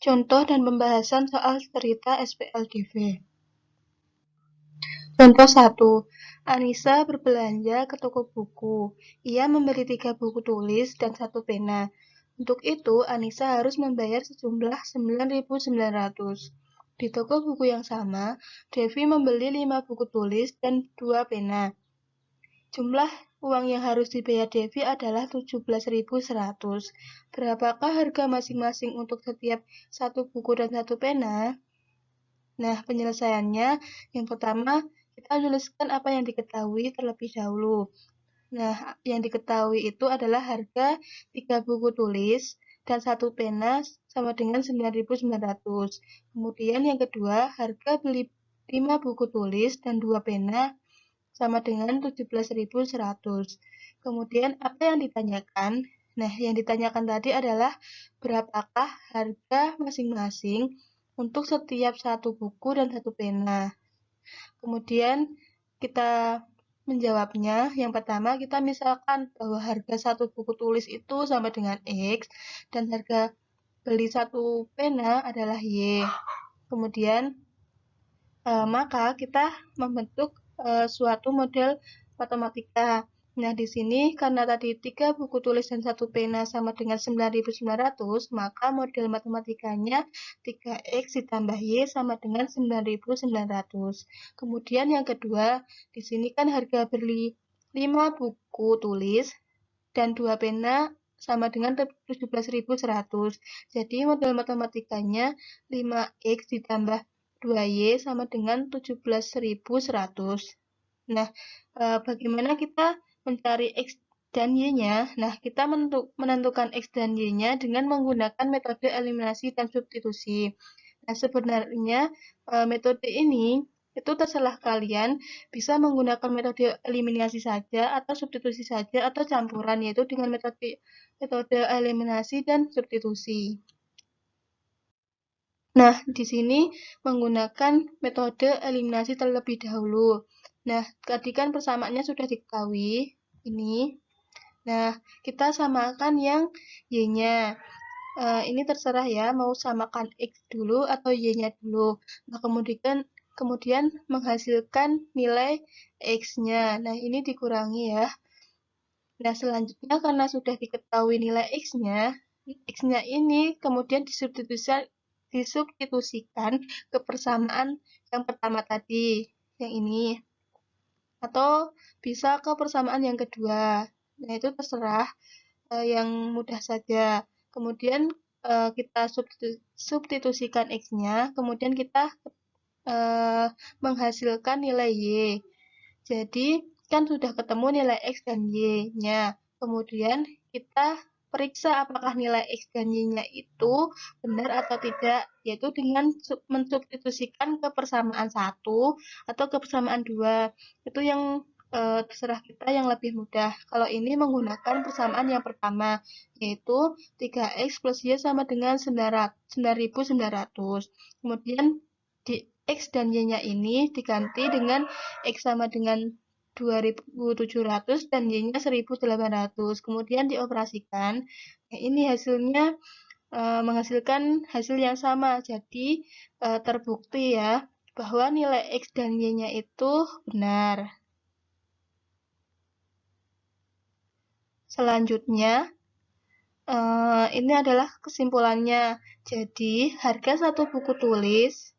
Contoh dan pembahasan soal cerita SPLDV. Contoh 1. Anissa berbelanja ke toko buku. Ia membeli 3 buku tulis dan 1 pena. Untuk itu, Anissa harus membayar sejumlah 9.900. Di toko buku yang sama, Devi membeli 5 buku tulis dan 2 pena. Jumlah uang yang harus dibayar Devi adalah 17.100. Berapakah harga masing-masing untuk setiap satu buku dan 1 pena? Nah, penyelesaiannya, yang pertama, kita tuliskan apa yang diketahui terlebih dahulu. Nah, yang diketahui itu adalah harga 3 buku tulis dan 1 pena sama dengan 9.900. Kemudian yang kedua, harga beli 5 buku tulis dan 2 pena sama dengan 17.100. Kemudian apa yang ditanyakan? Nah, yang ditanyakan tadi adalah berapakah harga masing-masing untuk setiap satu buku dan 1 pena. Kemudian kita menjawabnya. Yang pertama, kita misalkan bahwa harga satu buku tulis itu sama dengan X dan harga beli satu pena adalah Y. Kemudian maka kita membentuk suatu model matematika. Nah, di sini karena tadi 3 buku tulis dan 1 pena sama dengan 9.900, maka model matematikanya 3X ditambah Y sama dengan 9.900. Kemudian yang kedua, di sini kan harga beli 5 buku tulis dan 2 pena sama dengan 17.100. Jadi model matematikanya 5X ditambah 2Y sama dengan 17.100. Nah, bagaimana kita mencari X dan Y-nya? Nah, kita menentukan X dan Y-nya dengan menggunakan metode eliminasi dan substitusi. Nah, sebenarnya metode ini itu terserah kalian bisa menggunakan metode eliminasi saja atau substitusi saja atau campuran, yaitu dengan metode eliminasi dan substitusi. Nah, di sini menggunakan metode eliminasi terlebih dahulu. Nah, tadi kan persamaannya sudah diketahui, ini. Nah, kita samakan yang Y-nya. Ini terserah ya, mau samakan X dulu atau Y-nya dulu. Nah, kemudian menghasilkan nilai X-nya. Nah, ini dikurangi ya. Nah, selanjutnya karena sudah diketahui nilai X-nya ini kemudian disubstitusikan ke persamaan yang pertama tadi, yang ini. Atau bisa ke persamaan yang kedua. Nah, itu terserah, yang mudah saja. Kemudian kita substitusikan X-nya, kemudian kita menghasilkan nilai Y. Jadi, kan sudah ketemu nilai X dan Y-nya. Kemudian kita periksa apakah nilai X dan Y-nya itu benar atau tidak, yaitu dengan mensubstitusikan ke persamaan 1 atau ke persamaan 2. Itu yang terserah kita yang lebih mudah. Kalau ini menggunakan persamaan yang pertama, yaitu 3X plus Y sama dengan 9.900. Kemudian di X dan Y-nya ini diganti dengan X sama dengan 2.700 dan Y-nya 1.800. Kemudian dioperasikan. Nah, ini hasilnya menghasilkan hasil yang sama. Jadi terbukti ya bahwa nilai X dan Y-nya itu benar. Selanjutnya, ini adalah kesimpulannya. Jadi, harga satu buku tulis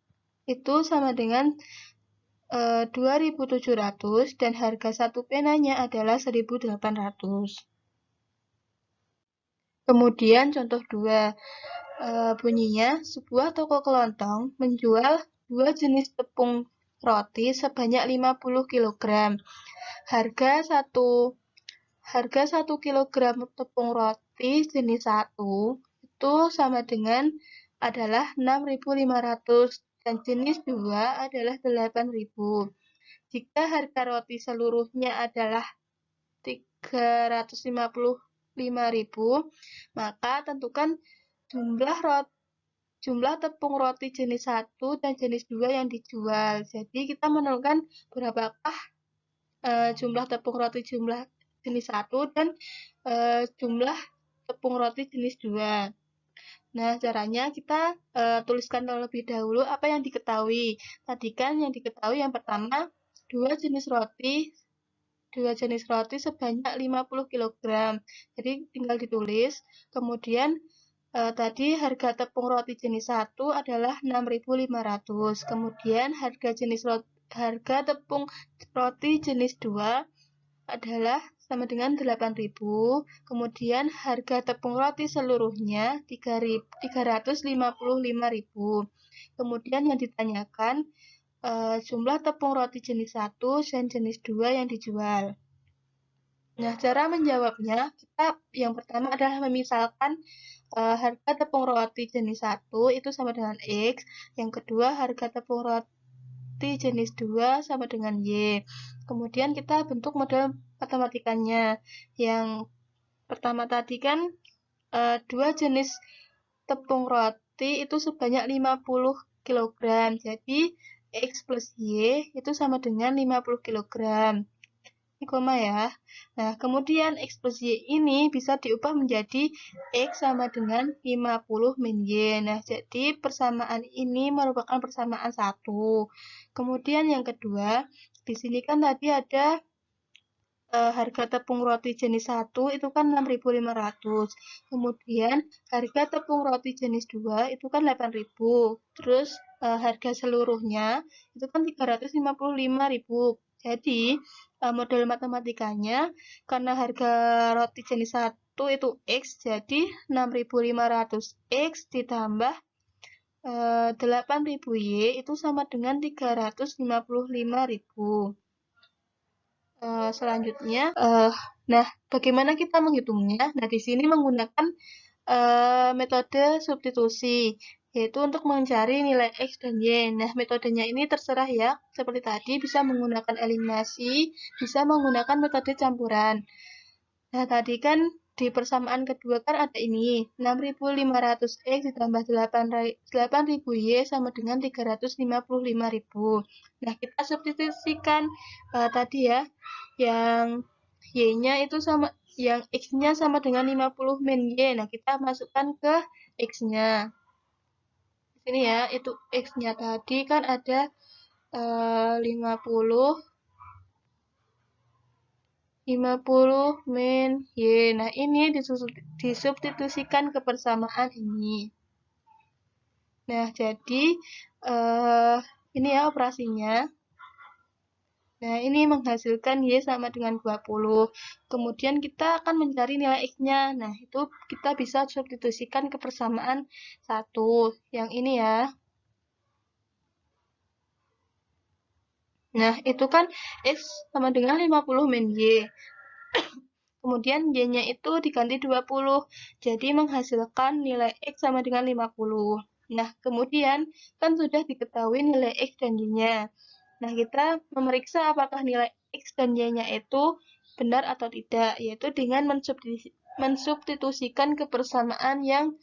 itu sama dengan 2.700 dan harga satu penanya adalah 1.800. Kemudian contoh 2, bunyinya sebuah toko kelontong menjual 2 jenis tepung roti sebanyak 50 kg. Harga 1 kilogram tepung roti jenis 1 itu sama dengan adalah 6.500 dan jenis 2 adalah 8.000. Jika harga roti seluruhnya adalah 355.000, maka tentukan jumlah tepung roti jenis 1 dan jenis 2 yang dijual. Jadi kita menentukan berapakah jumlah tepung roti jenis 1 dan jumlah tepung roti jenis 2. Nah, caranya kita tuliskan terlebih dahulu apa yang diketahui. Tadi kan yang diketahui yang pertama, dua jenis roti sebanyak 50 kg. Jadi tinggal ditulis. Kemudian tadi harga tepung roti jenis 1 adalah 6.500. Kemudian harga tepung roti jenis 2 adalah sama dengan 8.000. Kemudian harga tepung roti seluruhnya 355.000. Kemudian yang ditanyakan jumlah tepung roti jenis 1 dan jenis 2 yang dijual. Nah, cara menjawabnya, kita yang pertama adalah memisalkan harga tepung roti jenis 1 itu sama dengan X, yang kedua harga tepung roti jenis 2 sama dengan Y. Kemudian kita bentuk model matematikanya. Yang pertama tadi kan dua jenis tepung roti itu sebanyak 50 kg. Jadi X plus Y itu sama dengan 50 kg. Ini koma ya. Nah, kemudian X plus Y ini bisa diubah menjadi X sama dengan 50 min Y. Nah, jadi persamaan ini merupakan persamaan 1. Kemudian yang kedua, di sini kan tadi ada harga tepung roti jenis 1 itu kan 6.500. Kemudian harga tepung roti jenis 2 itu kan 8.000. Terus harga seluruhnya itu kan 355.000. Jadi model matematikanya karena harga roti jenis 1 itu X, jadi 6.500 X ditambah 8.000 Y itu sama dengan 355.000. Selanjutnya, nah, bagaimana kita menghitungnya? Nah, di sini menggunakan metode substitusi, yaitu untuk mencari nilai X dan Y. Nah, metodenya ini terserah ya, seperti tadi bisa menggunakan eliminasi, bisa menggunakan metode campuran. Nah, tadi kan di persamaan kedua kan ada ini, 6.500 X ditambah 8.000 Y sama dengan 355.000. Nah, kita substitusikan tadi ya, yang Y-nya itu sama, yang X-nya sama dengan 50 min Y. Nah, kita masukkan ke X-nya. Di sini ya, itu X-nya tadi kan ada 50 min Y. Nah, ini disubstitusikan ke persamaan ini. Nah, jadi ini ya operasinya. Nah, ini menghasilkan Y sama dengan 20. Kemudian kita akan mencari nilai X-nya. Nah, itu kita bisa substitusikan ke persamaan 1. Yang ini ya. Nah, itu kan X sama dengan 50 min Y. Kemudian Y-nya itu diganti 20. Jadi menghasilkan nilai X sama dengan 50. Nah, kemudian kan sudah diketahui nilai X dan Y-nya. Nah, kita memeriksa apakah nilai X dan Y-nya itu benar atau tidak, yaitu dengan mensubstitusikan ke persamaan yang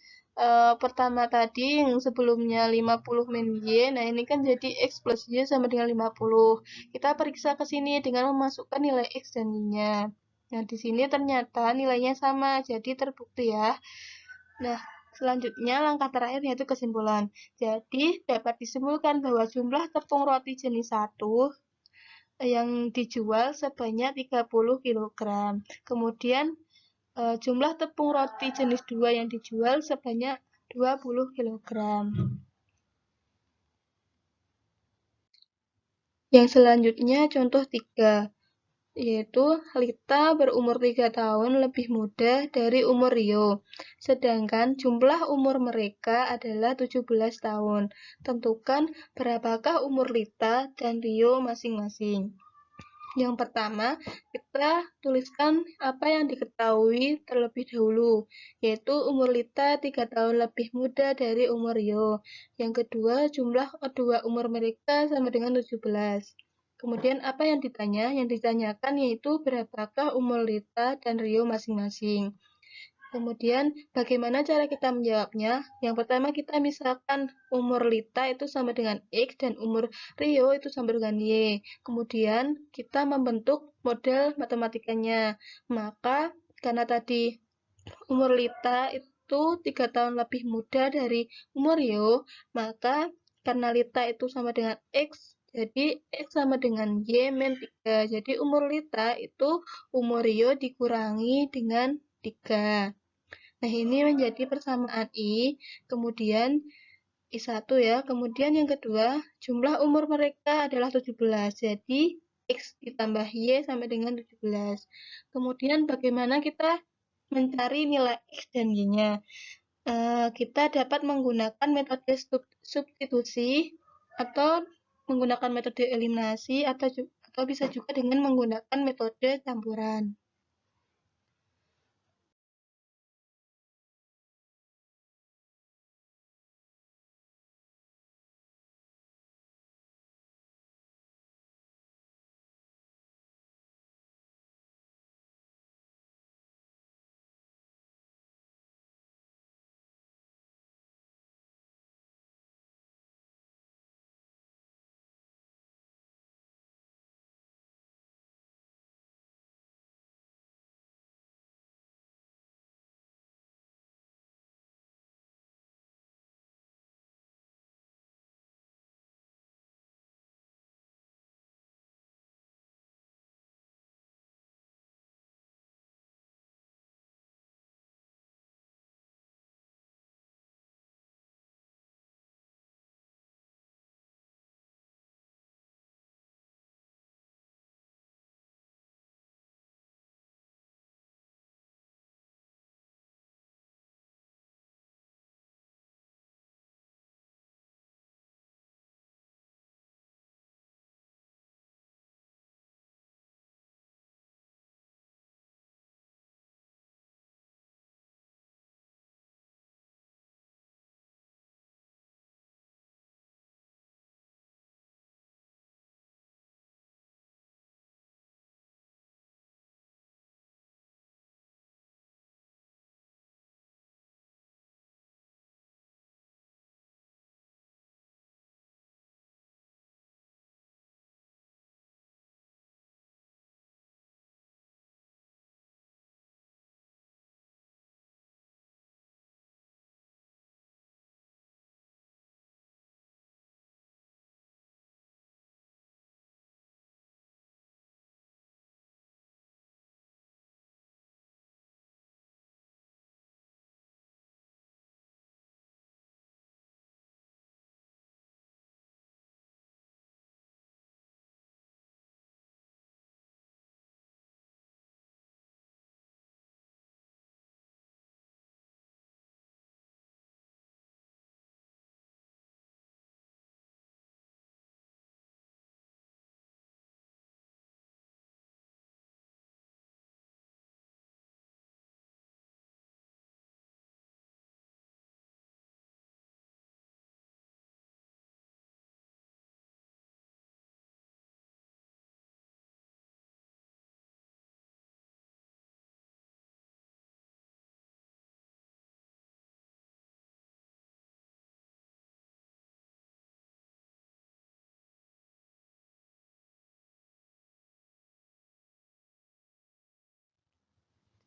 pertama tadi, yang sebelumnya 50 min Y, nah ini kan jadi X plus Y sama dengan 50. Kita periksa ke sini dengan memasukkan nilai X dan Y-nya. Nah, di sini ternyata nilainya sama, jadi terbukti ya. Nah, selanjutnya langkah terakhir yaitu kesimpulan. Jadi, dapat disimpulkan bahwa jumlah tepung roti jenis 1 yang dijual sebanyak 30 kg. Kemudian, jumlah tepung roti jenis 2 yang dijual sebanyak 20 kg. Yang selanjutnya contoh 3. Yaitu Lita berumur 3 tahun lebih muda dari umur Rio, sedangkan jumlah umur mereka adalah 17 tahun. Tentukan berapakah umur Lita dan Rio masing-masing. Yang pertama, kita tuliskan apa yang diketahui terlebih dahulu, yaitu umur Lita 3 tahun lebih muda dari umur Rio. Yang kedua, jumlah kedua umur mereka sama dengan 17. Kemudian apa yang ditanya? Yang ditanyakan yaitu berapakah umur Lita dan Rio masing-masing. Kemudian bagaimana cara kita menjawabnya? Yang pertama kita misalkan umur Lita itu sama dengan X dan umur Rio itu sama dengan Y. Kemudian kita membentuk model matematikanya. Maka karena tadi umur Lita itu 3 tahun lebih muda dari umur Rio, maka karena Lita itu sama dengan X, jadi X sama dengan Y min 3. Jadi umur Lita itu umur Rio dikurangi dengan 3. Nah, ini menjadi persamaan I, kemudian I1 ya. Kemudian yang kedua, jumlah umur mereka adalah 17. Jadi, X ditambah Y sama dengan 17. Kemudian bagaimana kita mencari nilai X dan Y-nya? Kita dapat menggunakan metode substitusi atau menggunakan metode eliminasi atau bisa juga dengan menggunakan metode campuran.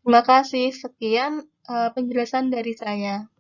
Terima kasih. Sekian penjelasan dari saya.